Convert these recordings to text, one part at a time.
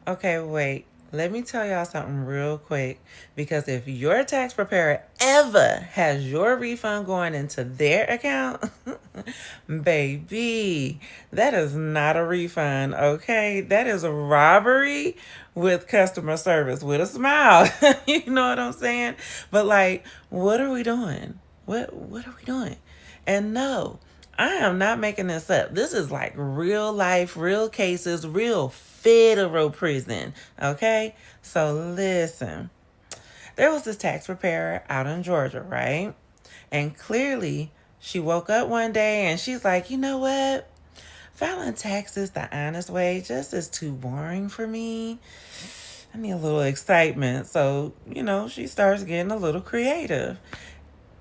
Okay, wait. Let me tell y'all something real quick. Because if your tax preparer ever has your refund going into their account, baby, that is not a refund, okay? That is a robbery with customer service with a smile. You know what I'm saying? But like, what are we doing? What are we doing? And no, I am not making this up. This is like real life, real cases, real federal prison. Okay? So listen. There was this tax preparer out in Georgia, right? And clearly she woke up one day and she's like, you know what? Filing taxes the honest way just is too boring for me. I need a little excitement. So, she starts getting a little creative.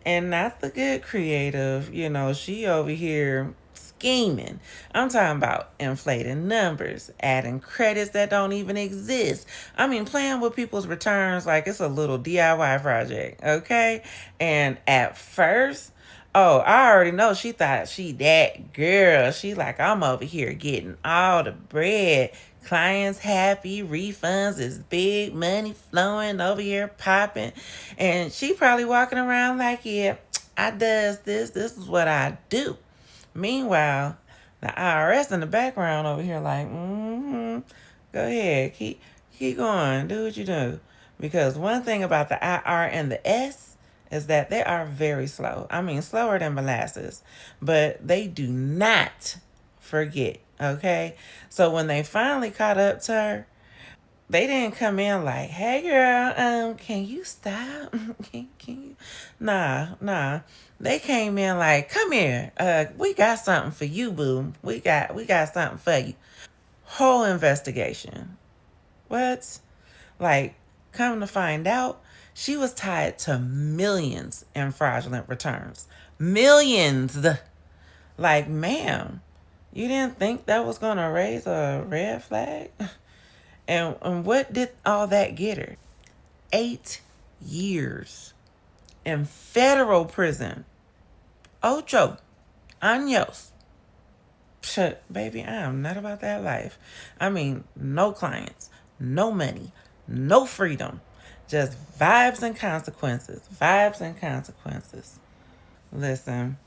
And not the good creative, she over here scheming. I'm talking about inflating numbers, adding credits that don't even exist. I mean, playing with people's returns like it's a little DIY project, okay? And at first, oh, I already know she thought she that girl. She like, I'm over here getting all the bread. Clients happy, refunds is big, money flowing over here popping. And she probably walking around like, yeah, I does this. This is what I do. Meanwhile, the IRS in the background over here like, go ahead, keep going, do what you do. Because one thing about the IR and the S is that they are very slow. I mean, slower than molasses, but they do not forget. Okay, so when they finally caught up to her, they didn't come in like, "Hey, girl, can you stop? Can you?" Nah. They came in like, "Come here. We got something for you, boo. We got something for you." Whole investigation. What? Like, come to find out, she was tied to millions in fraudulent returns. Millions. Like, ma'am, you didn't think that was gonna raise a red flag? And what did all that get her? 8 years in federal prison. Ocho años. Psh, baby, I am not about that life. I mean, no clients, no money, no freedom. Just vibes and consequences. Vibes and consequences. Listen,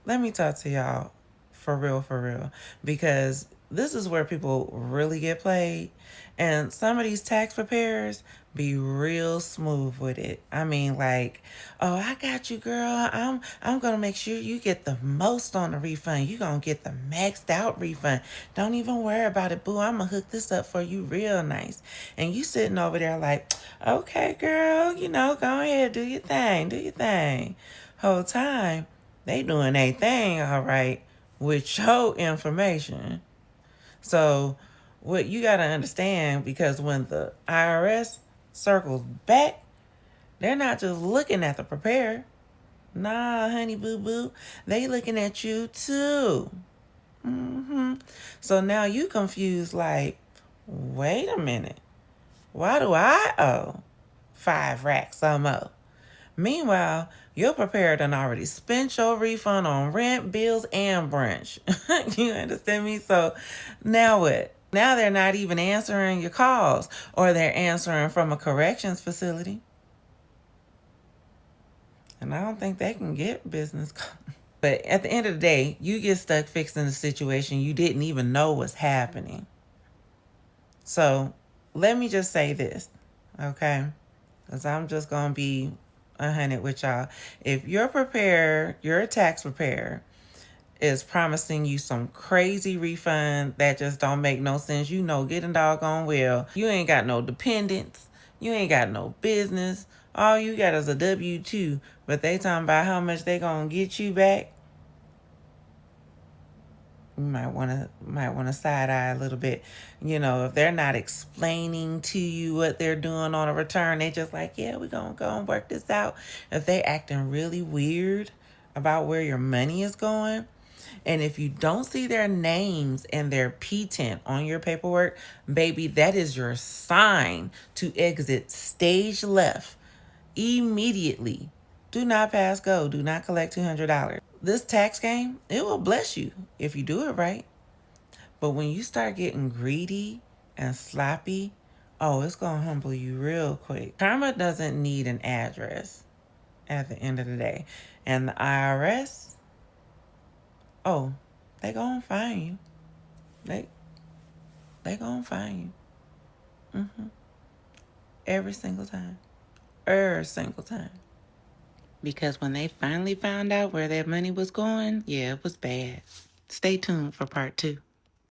let me talk to y'all for real. Because this is where people really get played. And some of these tax preparers be real smooth with it. I mean, like, oh, I got you, girl. I'm gonna make sure you get the most on the refund. You gonna get the maxed out refund. Don't even worry about it, boo. I'm gonna hook this up for you real nice. And you sitting over there like, okay, girl, go ahead, do your thing, do your thing. Whole time they doing their thing, all right, with your information. So what you got to understand, because when the IRS circles back, they're not just looking at the preparer. Nah, honey boo boo, they looking at you too. So now you confused like, wait a minute, why do I owe 5 racks or more? Meanwhile, your preparer done already spent your refund on rent, bills, and brunch. You understand me? So now what? Now they're not even answering your calls, or they're answering from a corrections facility. And I don't think they can get business calls. But at the end of the day, you get stuck fixing the situation you didn't even know was happening. So let me just say this, okay? Because I'm just going to be 100 with y'all. If your tax preparer is promising you some crazy refund that just don't make no sense, getting doggone well, you ain't got no dependents, you ain't got no business, all you got is a W-2, but they talking about how much they gonna get you back. You might want to side eye a little bit. If they're not explaining to you what they're doing on a return, they just like, yeah, we're gonna go and work this out. If they acting really weird about where your money is going, and if you don't see their names and their P10 on your paperwork, baby, that is your sign to exit stage left immediately. Do not pass go. Do not collect $200. This tax game, it will bless you if you do it right. But when you start getting greedy and sloppy, oh, it's going to humble you real quick. Karma doesn't need an address at the end of the day. And the IRS, oh, they going to find you. They going to find you. Every single time. Every single time. Because when they finally found out where their money was going, yeah, it was bad. Stay tuned for part 2.